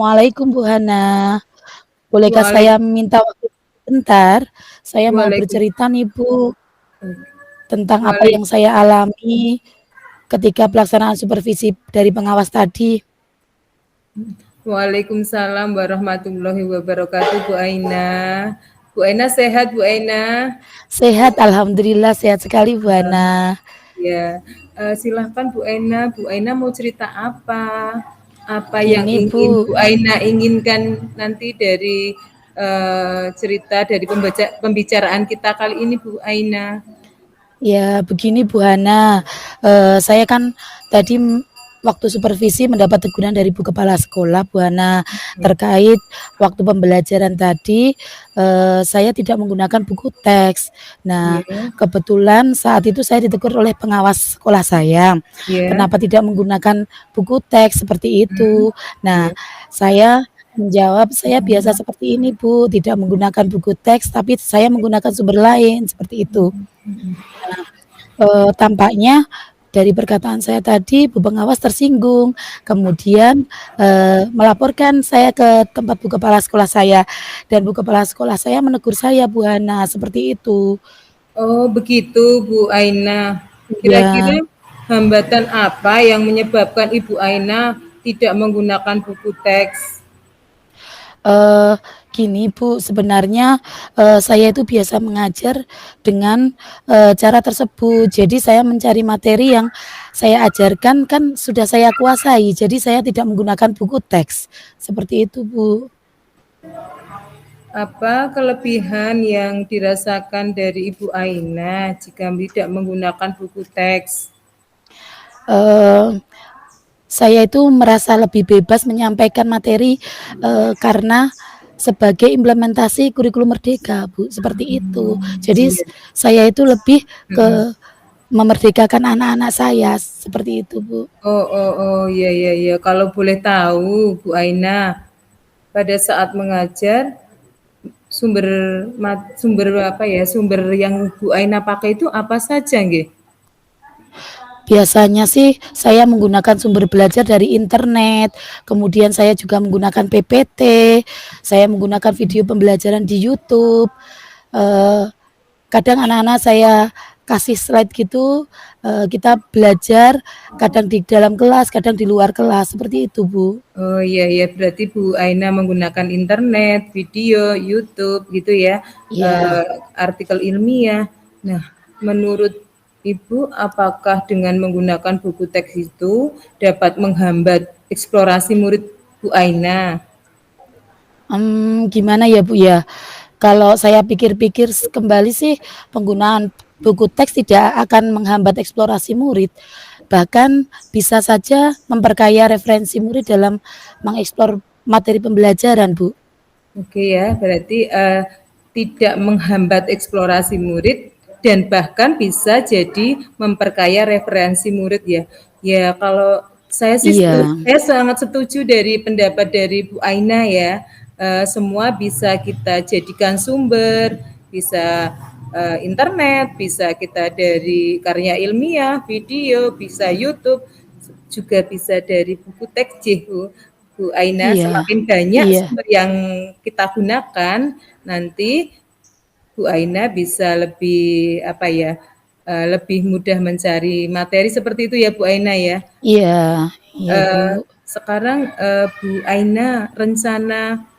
Assalamualaikum Bu Hana. Bolehkah Waalaikum saya minta waktu sebentar? Saya mau waalaikum bercerita nih Bu, tentang apa waalai yang saya alami ketika pelaksanaan supervisi dari pengawas tadi. Waalaikumsalam warahmatullahi wabarakatuh, Bu Aina. Bu Aina sehat, Bu Aina? Sehat, alhamdulillah sehat sekali Bu Hana. Ya, silahkan Bu Aina. Bu Aina mau cerita apa? Apa yang Gini ingin Bu, Bu Aina inginkan nanti dari cerita dari pembicaraan kita kali ini, Bu Aina? ya begini Bu Hana, saya kan tadi waktu supervisi mendapat teguran dari Bu Kepala Sekolah Bu Hana terkait waktu pembelajaran tadi, saya tidak menggunakan buku teks. Nah, Ya, kebetulan saat itu saya ditegur oleh pengawas sekolah saya, ya, kenapa tidak menggunakan buku teks seperti itu. Nah, ya. saya menjawab, "Saya biasa seperti ini Bu, tidak menggunakan buku teks, tapi saya menggunakan sumber lain," seperti itu. Tampaknya dari perkataan saya tadi Bu pengawas tersinggung, kemudian, melaporkan saya ke tempat Bu kepala sekolah saya, dan Bu kepala sekolah saya menegur saya Bu Hana, seperti itu. Oh, begitu Bu Aina. Iya, Kira-kira hambatan apa yang menyebabkan Ibu Aina tidak menggunakan buku teks? eee, gini Bu, sebenarnya, saya itu biasa mengajar dengan, cara tersebut. Jadi saya mencari materi yang saya ajarkan kan sudah saya kuasai, jadi saya tidak menggunakan buku teks, seperti itu Bu. Apa kelebihan yang dirasakan dari Ibu Aina jika tidak menggunakan buku teks? Eee, saya itu merasa lebih bebas menyampaikan materi, karena sebagai implementasi kurikulum merdeka, Bu, seperti itu. Jadi Iya. saya itu lebih ke memerdekakan anak-anak saya, seperti itu, Bu. Oh, oh, oh, iya, iya, iya. Kalau boleh tahu, Bu Aina, pada saat mengajar, sumber sumber apa ya? Sumber yang Bu Aina pakai itu apa saja, nggih? Biasanya sih saya menggunakan sumber belajar dari internet, kemudian saya juga menggunakan PPT, saya menggunakan video pembelajaran di YouTube, eee kadang anak-anak saya kasih slide gitu, kita belajar kadang di dalam kelas, kadang di luar kelas, seperti itu, Bu. Oh, iya, iya, berarti Bu Aina menggunakan internet, video, YouTube gitu ya, Iya, artikel ilmiah. Nah, menurut Ibu, apakah dengan menggunakan buku teks itu dapat menghambat eksplorasi murid Bu Aina? gimana ya, Bu, ya, kalau saya pikir-pikir kembali sih penggunaan buku teks tidak akan menghambat eksplorasi murid, bahkan bisa saja memperkaya referensi murid dalam mengeksplor materi pembelajaran, Bu. Oke ya, berarti tidak menghambat eksplorasi murid dan bahkan bisa jadi memperkaya referensi murid ya. Ya kalau saya sih Iya, saya sangat setuju dari pendapat dari Bu Aina ya. Semua bisa kita jadikan sumber, bisa internet, bisa kita dari karya ilmiah, video, bisa YouTube, juga bisa dari buku teks Bu Aina. iya, Semakin banyak iya, sumber yang kita gunakan, nanti Bu Aina bisa lebih apa ya, lebih mudah mencari materi seperti itu ya Bu Aina ya. iya, iya, Bu. Sekarang Bu Aina, rencana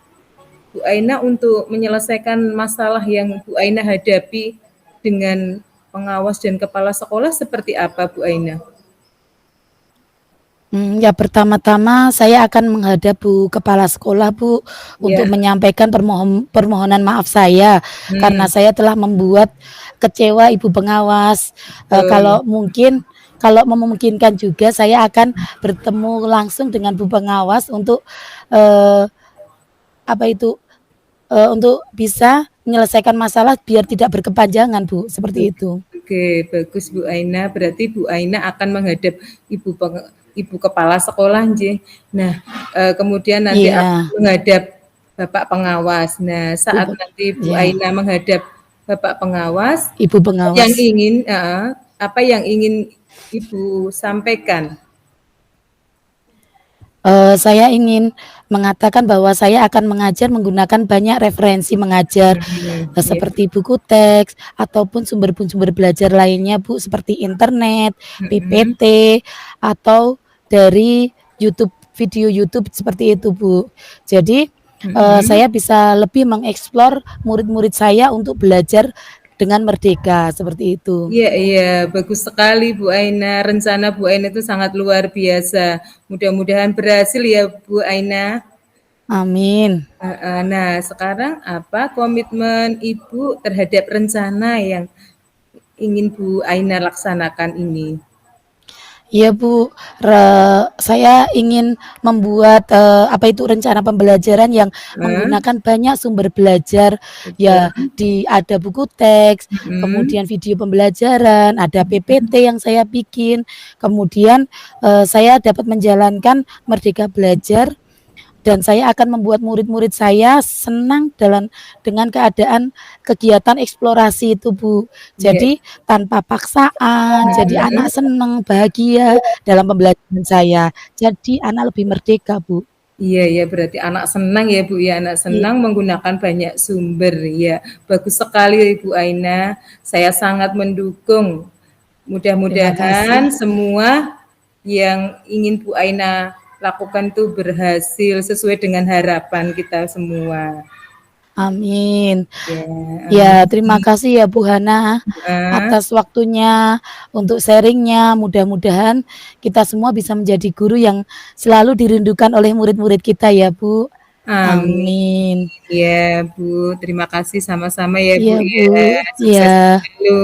Bu Aina untuk menyelesaikan masalah yang Bu Aina hadapi dengan pengawas dan kepala sekolah seperti apa Bu Aina? Ya pertama-tama saya akan menghadap Bu Kepala Sekolah, Bu, untuk Ya, menyampaikan permohonan maaf saya, karena hmm, saya telah membuat kecewa Ibu pengawas. betul. Kalau memungkinkan juga saya akan bertemu langsung dengan Bu pengawas untuk, eee, apa itu, untuk bisa menyelesaikan masalah biar tidak berkepanjangan, Bu, seperti itu. Oke, bagus Bu Aina. Berarti Bu Aina akan menghadap Ibu Kepala Sekolah, nggih. Nah, kemudian nanti akan Iya, menghadap Bapak Pengawas. Nah, Bu saat nanti Bu iya, Aina menghadap Bapak Pengawas, Ibu pengawas. apa yang ingin Ibu sampaikan? Saya ingin mengatakan bahwa saya akan mengajar menggunakan banyak referensi mengajar, Iya, seperti buku teks ataupun sumber-sumber belajar lainnya, Bu, seperti internet, mhm, PPT, atau dari YouTube, video YouTube seperti itu, Bu. Jadi, mhm. saya bisa lebih mengeksplor murid-murid saya untuk belajar dengan merdeka, seperti itu. Iya iya, bagus sekali Bu Aina. Rencana Bu Aina itu sangat luar biasa. Mudah-mudahan berhasil ya Bu Aina. Amin. Nah, sekarang apa komitmen Ibu terhadap rencana yang ingin Bu Aina laksanakan ini? Iya Bu, saya ingin membuat, apa itu, rencana pembelajaran yang Heeh, menggunakan banyak sumber belajar, ya betul, ada buku teks, mhm, kemudian video pembelajaran, ada PPT yang saya bikin, kemudian, saya dapat menjalankan Merdeka Belajar dan saya akan membuat murid-murid saya senang dengan keadaan kegiatan eksplorasi itu, Bu. iya, Jadi tanpa paksaan, jadi heeh. anak senang, bahagia dalam pembelajaran saya. Jadi anak lebih merdeka, Bu. Iya ya, berarti anak senang ya Bu ya, anak Iya, senang menggunakan banyak sumber ya. Bagus sekali Ibu Aina, saya sangat mendukung. terima kasih. Mudah-mudahan semua yang ingin Bu Aina lakukan itu berhasil sesuai dengan harapan kita semua. Amin. Ya, amin. Ya, terima kasih ya Bu Hana Heeh, atas waktunya untuk sharing-nya. Mudah-mudahan kita semua bisa menjadi guru yang selalu dirindukan oleh murid-murid kita ya, Bu. amin. Amin. Ya Bu, terima kasih sama-sama ya Bu Iya, Bu. ya. Iya, Sukses selalu.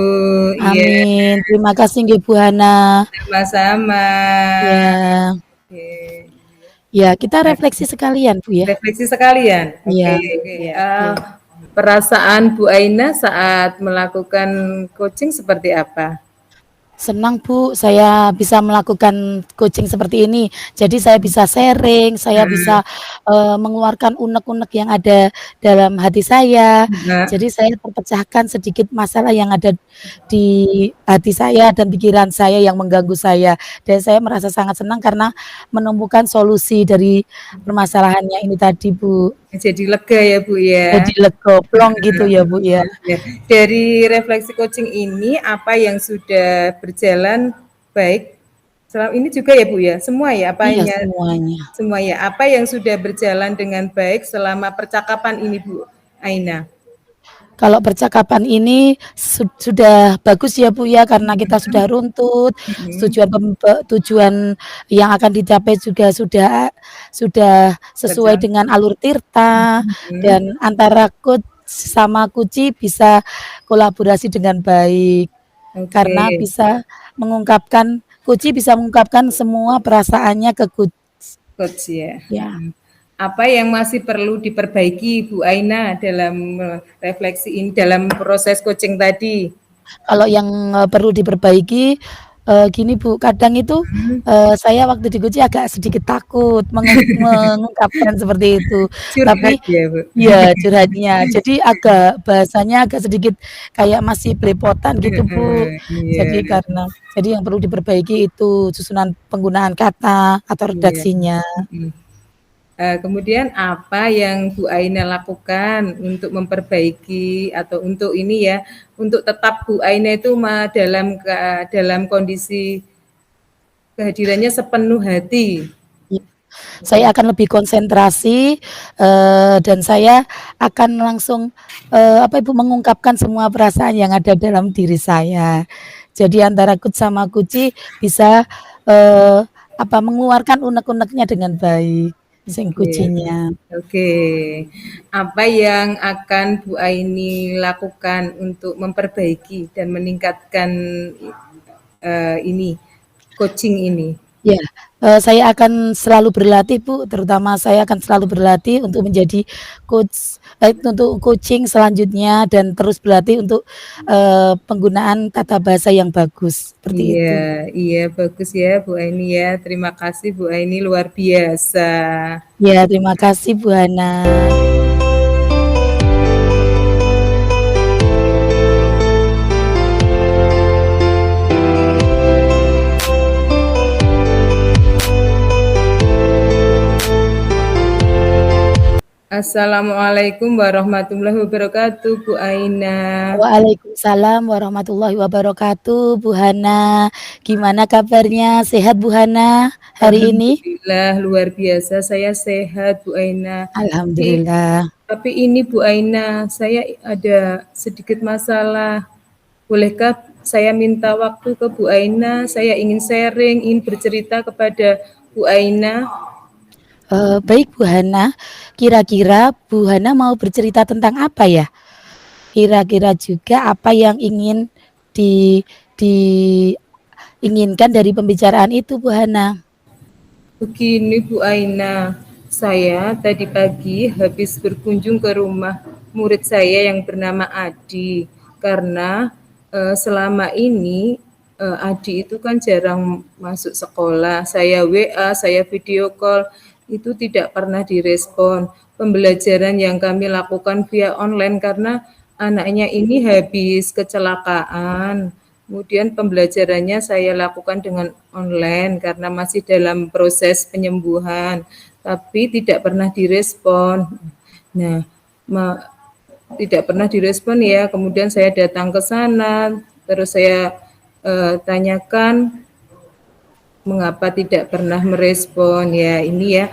Iya, amin. Terima kasih nggih Bu Hana. sama-sama. Ya. Oke. Ya, kita refleksi sekalian, Bu, ya. Refleksi sekalian. Oke, Iya. oke. Perasaan Bu Aina saat melakukan coaching seperti apa? Senang Bu, saya bisa melakukan coaching seperti ini. Jadi saya bisa sharing, saya Heeh, bisa, mengeluarkan unek-unek yang ada dalam hati saya. heeh. Jadi saya terpecahkan sedikit masalah yang ada di hati saya dan pikiran saya yang mengganggu saya. Dan saya merasa sangat senang karena menemukan solusi dari permasalahannya ini tadi, Bu. Jadi lega ya Bu ya. Jadi lega plong gitu ya, Bu, ya. Oke. Dari refleksi coaching ini apa yang sudah berjalan baik selama ini juga ya Bu ya? Semua ya? Iya, Apanya semuanya. semua ya? Apa yang sudah berjalan dengan baik selama percakapan ini Bu Aina? Kalau percakapan ini sudah bagus ya Bu ya, karena kita sudah runtut, Mhm. tujuan yang akan dicapai juga sudah sesuai Terjangkau. dengan alur tirta Mhm. dan antara coach sama kuci bisa kolaborasi dengan baik. Oke, Karena bisa mengungkapkan kuci bisa mengungkapkan semua perasaannya ke coach. coach ya. Ya. Apa yang masih perlu diperbaiki Bu Aina dalam refleksi ini, dalam proses coaching tadi? Kalau yang, perlu diperbaiki, gini Bu, kadang itu, Hmm, saya waktu di Guci agak sedikit takut mengungkapkan seperti itu. curhat Tapi ya Bu? ya curhatnya, jadi bahasanya agak sedikit kayak masih belepotan gitu Bu. Iya, Jadi yang perlu diperbaiki itu susunan penggunaan kata atau iya. redaksinya. Mhm. Kemudian apa yang Bu Aina lakukan untuk memperbaiki atau untuk ini ya, untuk tetap Bu Aina itu dalam kondisi kehadirannya sepenuh hati? Saya akan lebih konsentrasi, dan saya akan langsung, apa Ibu, mengungkapkan semua perasaan yang ada dalam diri saya. Jadi antara Kut sama Kuci bisa, mengeluarkan unek-uneknya dengan baik, sing Oke, Kucinya. oke. Apa yang akan Bu Aini lakukan untuk memperbaiki dan meningkatkan ini coaching ini? Ya, saya akan selalu berlatih Bu, terutama saya akan selalu berlatih untuk menjadi untuk coaching selanjutnya dan terus berlatih untuk, penggunaan tata bahasa yang bagus, seperti Iya, itu. iya bagus ya Bu Aini ya. Terima kasih Bu Aini luar biasa. Ya, terima kasih Bu Hana. Assalamualaikum warahmatullahi wabarakatuh, Bu Aina. Waalaikumsalam warahmatullahi wabarakatuh, Bu Hana. Gimana kabarnya? Sehat Bu Hana hari ini? Alhamdulillah luar biasa saya sehat, Bu Aina. Alhamdulillah. Tapi ini Bu Aina, saya ada sedikit masalah. Bolehkah saya minta waktu ke Bu Aina? Saya ingin sharing, ingin bercerita kepada Bu Aina. Baik Bu Hana, kira-kira Bu Hana mau bercerita tentang apa ya? Kira-kira juga apa yang ingin diinginkan dari pembicaraan itu Bu Hana? Begini Bu Aina, saya tadi pagi habis berkunjung ke rumah murid saya yang bernama Adi, karena selama ini Adi itu kan jarang masuk sekolah. Saya WA, saya video call, itu tidak pernah direspon. Pembelajaran yang kami lakukan via online karena anaknya ini habis kecelakaan. Kemudian pembelajarannya saya lakukan dengan online karena masih dalam proses penyembuhan, tapi tidak pernah direspon. Nah, tidak pernah direspon ya. Kemudian saya datang ke sana, terus saya tanyakan mengapa tidak pernah merespon ya. Ini ya,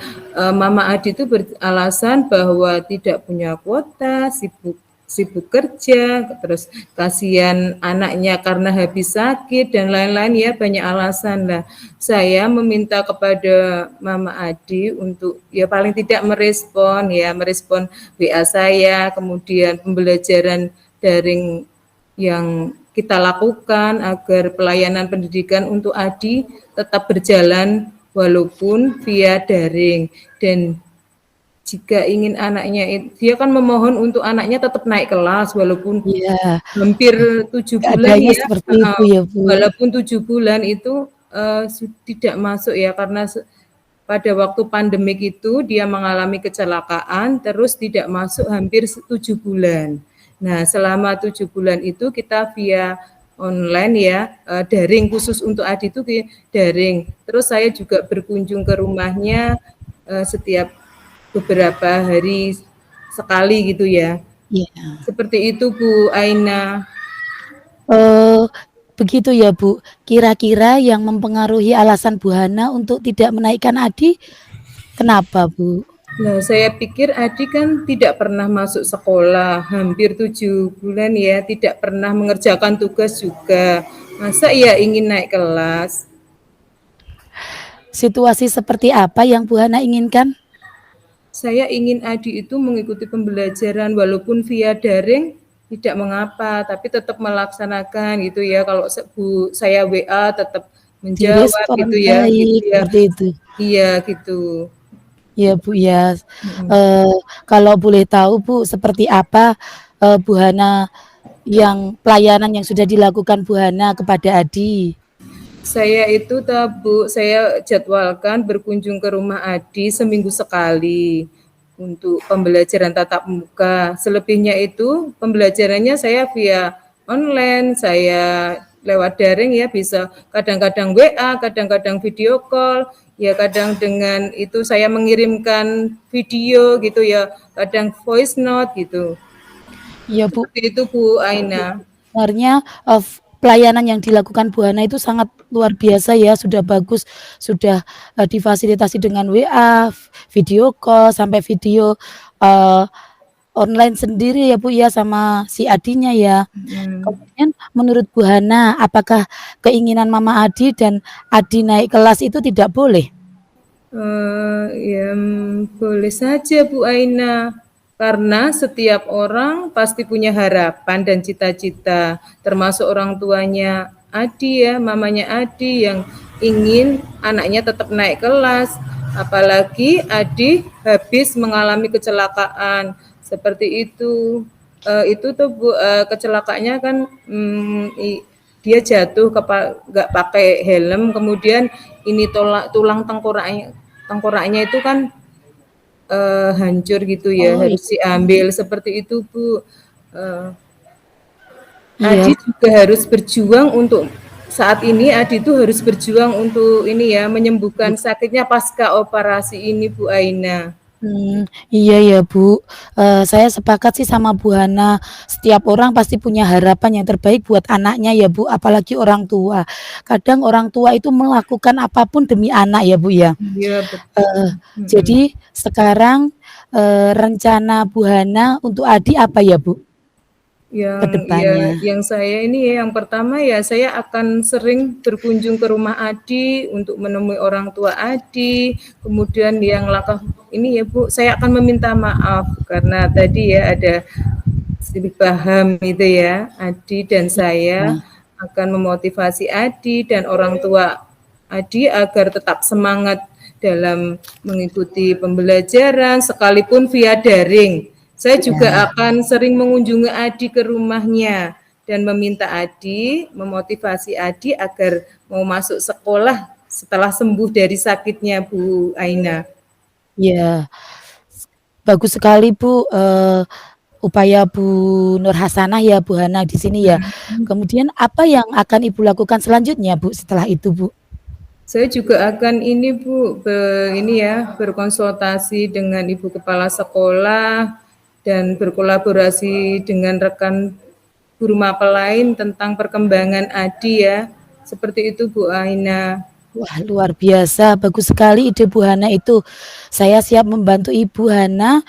Mama Adi itu beralasan bahwa tidak punya kuota, sibuk kerja, terus kasihan anaknya karena habis sakit dan lain-lain ya, banyak alasan lah. Saya meminta kepada Mama Adi untuk ya paling tidak merespon WA saya, kemudian pembelajaran daring yang kita lakukan agar pelayanan pendidikan untuk Adi tetap berjalan walaupun via daring. Dan jika ingin anaknya, dia kan memohon untuk anaknya tetap naik kelas walaupun Iya, hampir 7 bulan keadaannya ya, seperti itu ya Bu. walaupun 7 bulan itu tidak masuk ya, karena pada waktu pandemik itu dia mengalami kecelakaan terus tidak masuk hampir 7 bulan. Nah, selama 7 bulan itu kita via online ya, daring khusus untuk Adi itu daring. Terus saya juga berkunjung ke rumahnya setiap beberapa hari sekali gitu ya. Iya. Seperti itu Bu Aina. Begitu ya Bu. Kira-kira yang mempengaruhi alasan Bu Hana untuk tidak menaikkan Adi, kenapa Bu? Nah, saya pikir Adi kan tidak pernah masuk sekolah, hampir 7 bulan ya, tidak pernah mengerjakan tugas juga. Masa ia ingin naik kelas? Situasi seperti apa yang Bu Hana inginkan? Saya ingin Adi itu mengikuti pembelajaran walaupun via daring, tidak mengapa, tapi tetap melaksanakan gitu ya. Kalau saya WA tetap menjawab Direspon gitu ya, baik, seperti itu. Iya gitu. Ya Bu ya. Kalau boleh tahu Bu, seperti apa Bu Hana yang pelayanan yang sudah dilakukan Bu Hana kepada Adi? Saya itu saya jadwalkan berkunjung ke rumah Adi seminggu sekali untuk pembelajaran tatap muka. Selebihnya itu pembelajarannya saya via online, saya lewat daring ya, bisa kadang-kadang WA, kadang-kadang video call, ya kadang dengan itu saya mengirimkan video gitu ya, kadang voice note gitu. Ya Bu. Seperti itu Bu Aina. Sebenarnya pelayanan yang dilakukan Bu Hana itu sangat luar biasa ya, sudah bagus, sudah difasilitasi dengan WA, video call, sampai video online sendiri ya Bu ya sama si Adinya ya. Kemudian menurut Bu Hana, apakah keinginan Mama Adi dan Adi naik kelas itu tidak boleh? Ya boleh saja Bu Aina, karena setiap orang pasti punya harapan dan cita-cita, termasuk orang tuanya Adi ya, mamanya Adi yang ingin anaknya tetap naik kelas, apalagi Adi habis mengalami kecelakaan, seperti itu. Itu tuh Bu, kecelakaannya kan dia jatuh nggak pakai helm, kemudian ini tulang tengkoraknya itu kan hancur gitu ya, Oh harus diambil seperti itu Bu. iya, Adi juga harus berjuang untuk saat ini Adi itu harus berjuang untuk ini ya, menyembuhkan sakitnya pasca operasi ini Bu Aina. Iya ya Bu, saya sepakat sih sama Bu Hana, setiap orang pasti punya harapan yang terbaik buat anaknya ya Bu, apalagi orang tua. Kadang orang tua itu melakukan apapun demi anak ya Bu ya. Iya, betul. Eee, Mhm. jadi sekarang, rencana Bu Hana untuk adik apa ya Bu, ke depannya? Yang saya ini ya, yang pertama ya saya akan sering berkunjung ke rumah Adi untuk menemui orang tua Adi, kemudian yang langkah ini ya Bu, saya akan meminta maaf karena tadi ya ada sedikit paham itu ya, Adi dan saya Iya, akan memotivasi Adi dan orang tua Adi agar tetap semangat dalam mengikuti pembelajaran sekalipun via daring. Saya juga iya, akan sering mengunjungi Adi ke rumahnya dan meminta Adi, memotivasi Adi agar mau masuk sekolah setelah sembuh dari sakitnya Bu Aina. iya. Bagus sekali Bu, upaya Bu Nur Hasanah ya, Bu Hana di sini ya. Kemudian apa yang akan Ibu lakukan selanjutnya Bu, setelah itu Bu? Saya juga akan ini Bu, ini ya, berkonsultasi dengan Ibu Kepala Sekolah dan berkolaborasi dengan rekan guru mapel lain tentang perkembangan Adi ya. Seperti itu Bu Aina. Wah, luar biasa, bagus sekali ide Bu Hana itu. Saya siap membantu Ibu Hana,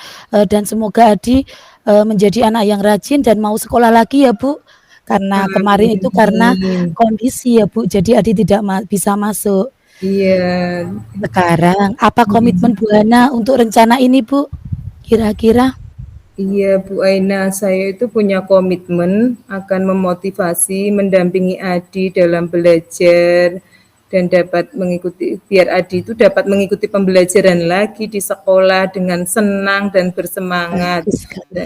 dan semoga Adi, menjadi anak yang rajin dan mau sekolah lagi ya Bu. Karena kemarin itu karena Amin. kondisi ya Bu, jadi Adi tidak bisa masuk. Iya. Sekarang apa komitmen Bu Hana untuk rencana ini Bu, kira-kira? Iya, Bu Aina, saya itu punya komitmen akan memotivasi, mendampingi Adi dalam belajar dan dapat mengikuti biar Adi itu dapat mengikuti pembelajaran lagi di sekolah dengan senang dan bersemangat. Bagus sekali.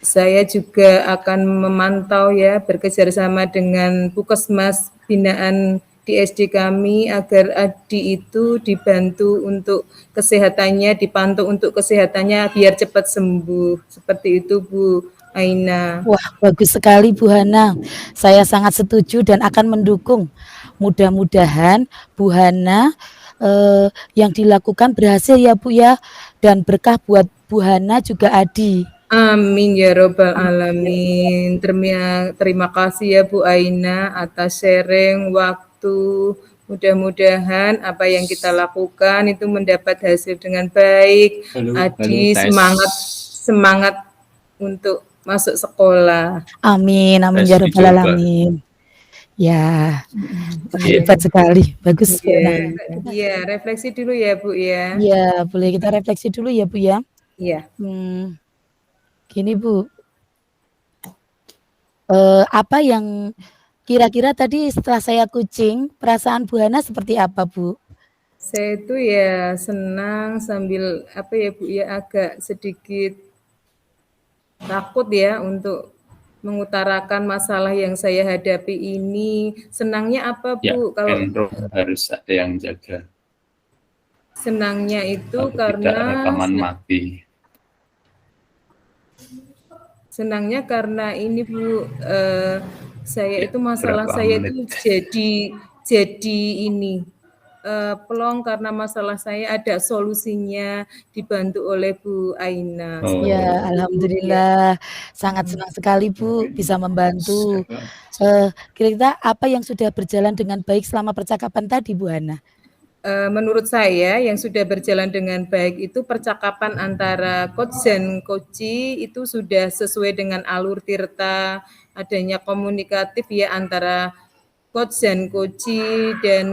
Saya juga akan memantau ya, bekerjasama dengan Puskesmas binaan di SD kami agar Adi itu dibantu untuk kesehatannya, dipantau untuk kesehatannya biar cepat sembuh. Seperti itu Bu Aina. Wah, bagus sekali Bu Hana. Saya sangat setuju dan akan mendukung. Mudah-mudahan Bu Hana, yang dilakukan berhasil ya Bu ya, dan berkah buat Bu Hana juga Adi. Amin ya robbal Amin ya rabbal alamin. Terima kasih ya Bu Aina atas sharing waktu. Mudah-mudahan apa yang kita lakukan itu mendapat hasil dengan baik. Adi tes. semangat untuk masuk sekolah. Amin, amin Tes ya rabbal dicoba. alamin. Ya, wah, Iya. hebat sekali, bagus Bu Hana. Iya, refleksi dulu ya Bu ya. Iya, boleh kita refleksi dulu ya Bu ya. Iya. Gini Bu, apa yang kira-kira tadi setelah saya kucing, perasaan Bu Hana seperti apa Bu? Saya itu ya senang sambil apa ya Bu ya agak sedikit takut ya untuk mengutarakan masalah yang saya hadapi ini. Senangnya apa Ya, Bu? Kalau harus ada yang jaga. senangnya itu Kalau karena tidak rekaman mati. senangnya karena ini Bu, saya Ya, itu masalah berapa saya menit? itu jadi ini plong karena masalah saya ada solusinya dibantu oleh Bu Aina. Oh. Seperti Ya, itu ya. alhamdulillah, sangat senang sekali Bu bisa membantu. Kira-kira apa yang sudah berjalan dengan baik selama percakapan tadi Bu Hana? Menurut saya yang sudah berjalan dengan baik itu percakapan antara coach dan coachee itu sudah sesuai dengan alur Tirta, adanya komunikatif ya antara coach dan coachee dan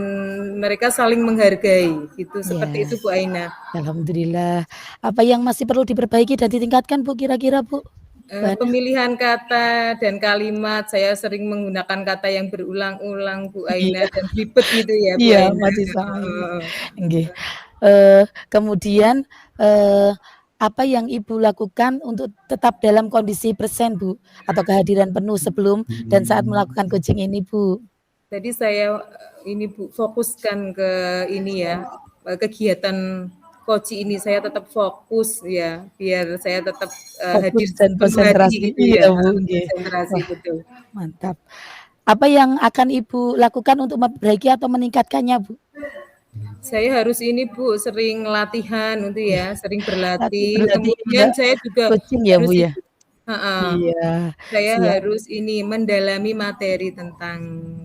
mereka saling menghargai gitu. Seperti Ya, itu Bu Aina. alhamdulillah. Apa yang masih perlu diperbaiki dan ditingkatkan Bu kira-kira Bu? Pemilihan kata dan kalimat saya sering menggunakan kata yang berulang-ulang Bu Aina Iya, dan ribet gitu ya Bu iya Aina. masih sama ini. Nggih. Kemudian, apa yang Ibu lakukan untuk tetap dalam kondisi present Bu, atau kehadiran penuh sebelum dan saat melakukan coaching ini Bu? Jadi saya ini Bu fokuskan ke ini ya kegiatan coach ini saya tetap fokus ya biar saya tetap hadir Fokus dan sepenuh hati konsentrasi. gitu Iya ya Bu, nggih. konsentrasi Wah, betul. mantap. Apa yang akan Ibu lakukan untuk memperbaiki atau meningkatkannya Bu? Saya harus ini Bu, sering latihan untuk ya, sering Tapi berlatih. berarti juga Kemudian saya juga coaching ya, Bu, harus ya? ini heeh, Iya, saya siap. harus ini mendalami materi tentang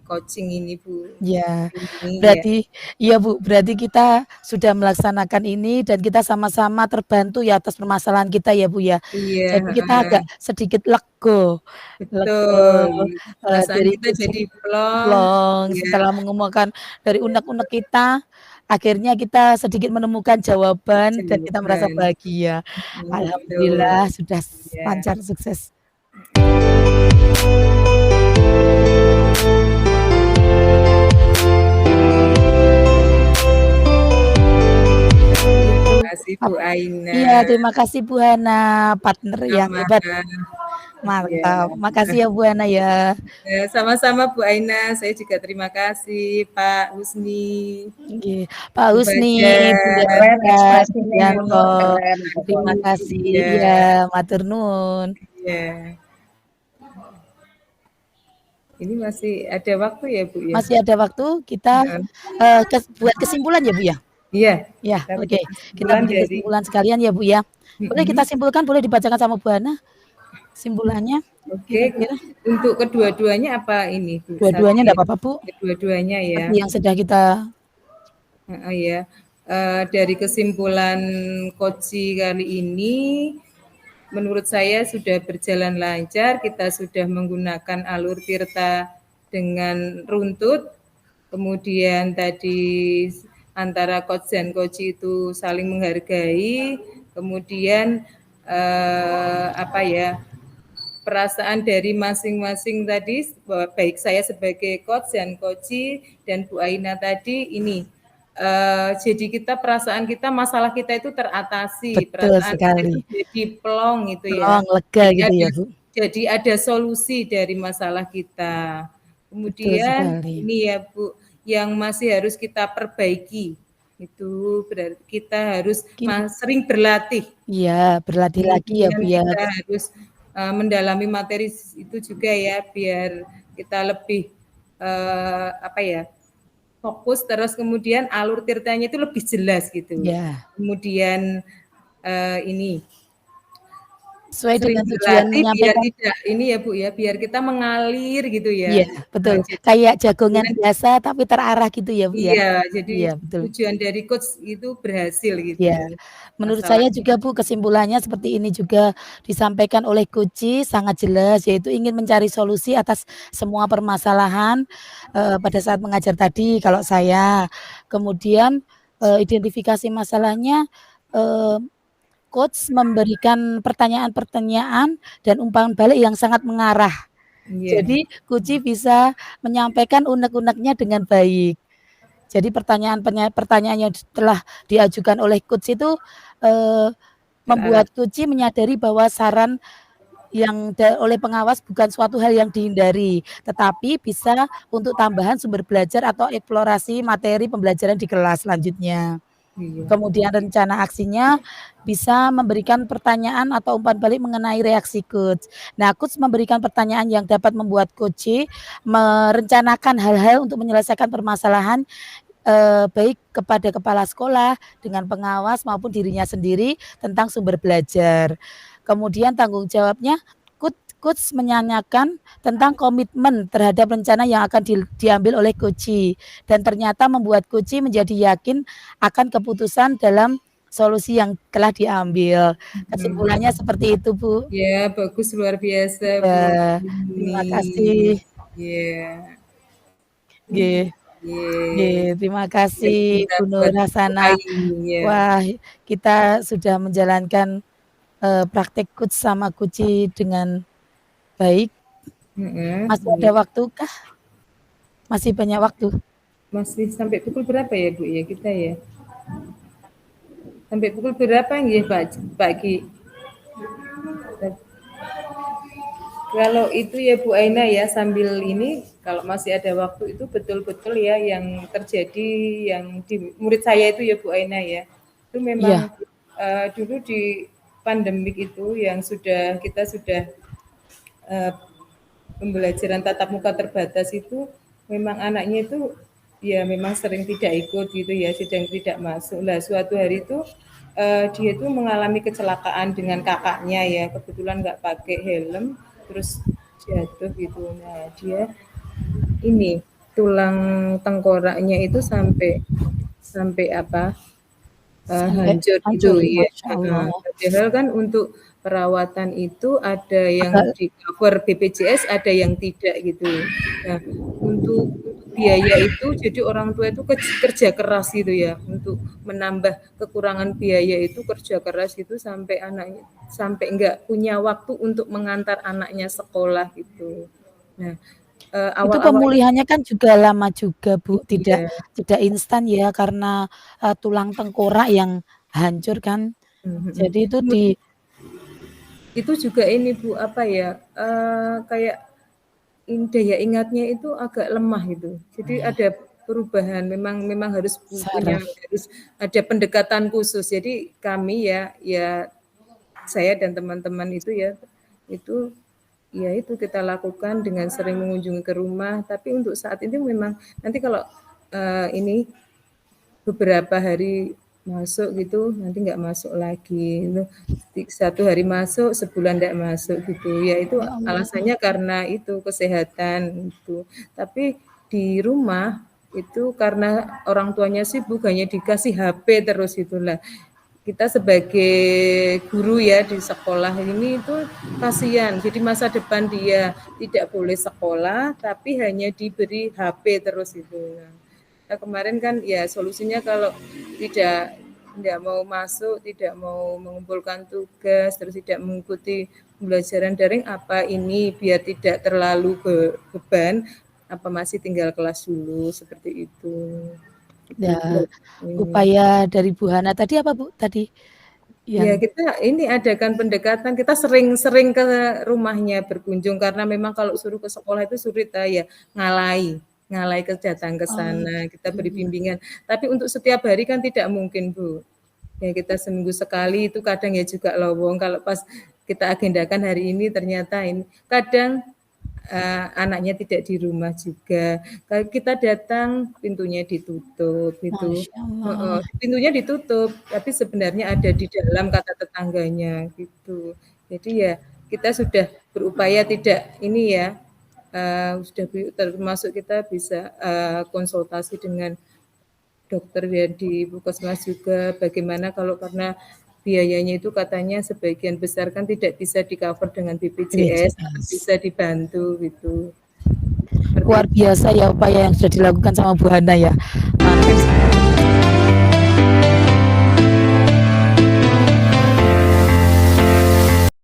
coaching ini Bu. Ya, Ini ya. berarti iya Bu, berarti kita sudah melaksanakan ini dan kita sama-sama terbantu ya atas permasalahan kita ya Bu ya. Iya, Jadi kita agak heeh. sedikit lego, Betul. Perasaan dari kita kucing jadi plong. plong Iya, setelah mengemukakan dari unek-unek kita, akhirnya kita sedikit menemukan jawaban dan kita merasa jawaban. bahagia. Betul. Alhamdulillah sudah Ya. lancar sukses. Terima Itu kasih Bu Aina. iya, terima kasih Bu Hana, partner yang Sama. hebat. Iya. Mantap. Makasih ya Bu Hana ya. Ya, sama-sama Bu Aina. Saya juga terima kasih Pak Husni, Nggih. Pak Bu Husni, Bu Fajar. Keren Yasa, Bu ekspresinya Yanto, Bunur, keren gitu. terima kasih. Iya, Iya, matur nuwun. iya. Ini masih ada waktu ya Bu ya? Masih ada waktu kita Heeh. buat kesimpulan ya Bu ya? Iya, Ya, kita oke. bikin Kita kesimpulan bikin dari kesimpulan sekalian ya Bu ya. Boleh kita mm-mm. simpulkan, boleh dibacakan sama Bu Hana kesimpulannya Oke, kira-kira? untuk kedua-duanya apa ini Bu? Satu Dua-duanya ya, enggak apa-apa Bu. kedua-duanya ya. Seperti yang sudah kita Ya. Dari kesimpulan Koci kali ini, menurut saya sudah berjalan lancar. Kita sudah menggunakan alur tirta dengan runtut. Kemudian tadi antara coach dan coach itu saling menghargai. Kemudian apa ya? Perasaan dari masing-masing tadi, baik saya sebagai coach dan coach dan Bu Aina tadi ini, jadi kita perasaan kita, masalah kita itu teratasi, betul perasaan kita itu sekali. jadi plong gitu ya. Plong, lega gitu ya Bu. Jadi ada solusi dari masalah kita. Betul Kemudian sekali. ini ya Bu, yang masih harus kita perbaiki itu berarti kita harus sering berlatih. Iya, berlatih lagi ya Bu Kemudian ya. kita harus mendalami materi itu juga ya, biar kita lebih apa ya, fokus, terus kemudian alur tirtanya itu lebih jelas gitu. Ya. Kemudian ini Sesuai sering dengan tujuan berlatih biar menyampaikan. tidak ini ya Bu ya, biar kita mengalir gitu ya. Iya, betul. Jadi Kayak jagongan tujuan, biasa tapi terarah gitu ya Bu ya. iya, jadi Iya, betul. tujuan dari coach itu berhasil gitu. Ya, menurut Masalah saya juga Bu kesimpulannya seperti ini juga disampaikan oleh Koci sangat jelas, yaitu ingin mencari solusi atas semua permasalahan pada saat mengajar tadi kalau saya. Kemudian identifikasi masalahnya Coach memberikan pertanyaan-pertanyaan dan umpan balik yang sangat mengarah. iya. Jadi Koci bisa menyampaikan unek-uneknya dengan baik. Jadi pertanyaan yang telah diajukan oleh coach itu membuat Koci menyadari bahwa saran yang oleh pengawas bukan suatu hal yang dihindari, tetapi bisa untuk tambahan sumber belajar atau eksplorasi materi pembelajaran di kelas selanjutnya. Iya. Kemudian rencana aksinya bisa memberikan pertanyaan atau umpan balik mengenai reaksi coach. Nah, coach memberikan pertanyaan yang dapat membuat coach merencanakan hal-hal untuk menyelesaikan permasalahan baik kepada kepala sekolah, dengan pengawas maupun dirinya sendiri tentang sumber belajar. Kemudian tanggung jawabnya coach menanyakan tentang komitmen terhadap rencana yang akan diambil oleh coach dan ternyata membuat coach menjadi yakin akan keputusan dalam solusi yang telah diambil. Kesimpulannya seperti itu, Bu. Ya, bagus, luar biasa, Bu. Ya, terima kasih. Ya. Nggih. Nggih, terima kasih Kita Bu Nur buat Hasanah. ya. Wah, kita sudah menjalankan praktek coach sama coach dengan baik. Masih ada waktu kah? Masih banyak waktu? Masih sampai pukul berapa ya Bu ya kita ya? Sampai pukul berapa nggih Pak Ki? Kalau itu ya Bu Aina ya, sambil ini kalau masih ada waktu itu betul-betul ya yang terjadi yang di murid saya itu ya Bu Aina ya. Itu memang dulu di pandemik itu yang kita sudah pembelajaran tatap muka terbatas itu memang anaknya itu ya memang sering tidak ikut gitu ya, sedang tidak masuk. Lah suatu hari itu dia itu mengalami kecelakaan dengan kakaknya ya, kebetulan nggak pakai helm, terus jatuh gitu. Nah dia ini tulang tengkoraknya itu sampai sampai apa Sampai hancur hancur, gitu ya. Masya Allah. Padahal kan untuk perawatan itu ada yang Agak di cover BPJS, ada yang tidak gitu. Nah, untuk biaya itu jadi orang tua itu kerja keras gitu ya untuk menambah kekurangan biaya itu kerja keras itu sampai anaknya sampai enggak punya waktu untuk mengantar anaknya sekolah gitu. Nah, itu awal-awal pemulihannya kan juga lama juga, Bu, tidak iya, tidak instan ya karena, tulang tengkorak yang hancur kan. mhm. Jadi itu di Itu juga ini Bu, apa ya, kayak daya ingatnya itu agak lemah gitu. Jadi ada perubahan, memang memang harus punya saraf. harus ada pendekatan khusus. Jadi kami ya ya saya dan teman-teman itu ya itu kita lakukan dengan sering mengunjungi ke rumah, tapi untuk saat ini memang nanti kalau, ini beberapa hari masuk gitu, nanti nggak masuk lagi, itu 1 hari masuk, sebulan nggak masuk gitu. Ya itu Ya Allah. alasannya karena itu kesehatan itu. Tapi di rumah itu karena orang tuanya sibuk hanya dikasih HP terus itulah. Kita sebagai guru ya di sekolah ini itu kasihan. Jadi masa depan dia tidak boleh sekolah, tapi hanya diberi HP terus itu. Nah, kemarin kan ya solusinya kalau tidak mau masuk, tidak mau mengumpulkan tugas, terus tidak mengikuti pembelajaran daring, apa ini biar tidak terlalu beban, apa masih tinggal kelas dulu seperti itu. Itu Ya, ini. upaya dari Bu Hana tadi apa, Bu, tadi Ya yang kita ini adakan pendekatan, kita sering-sering ke rumahnya berkunjung karena memang kalau suruh ke sekolah itu sulit ya ngalai, ngalai datang ke oh, sana, kita beri mhm, bimbingan. Tapi untuk setiap hari kan tidak mungkin Bu. Ya kita seminggu sekali itu kadang ya juga lowong kalau pas kita agendakan hari ini ternyata ini kadang anaknya tidak di rumah juga. Kalau kita datang pintunya ditutup gitu. Masya Allah. Pintunya ditutup, tapi sebenarnya ada di dalam kata tetangganya gitu. Jadi ya kita sudah berupaya tidak ini ya, sudah termasuk kita bisa, konsultasi dengan dokter ya di puskesmas juga bagaimana kalau karena biayanya itu katanya sebagian besar kan tidak bisa di-cover dengan BPJS, BPJS. bisa dibantu gitu. Seperti Luar biasa ya upaya yang sudah dilakukan sama Bu Hana ya.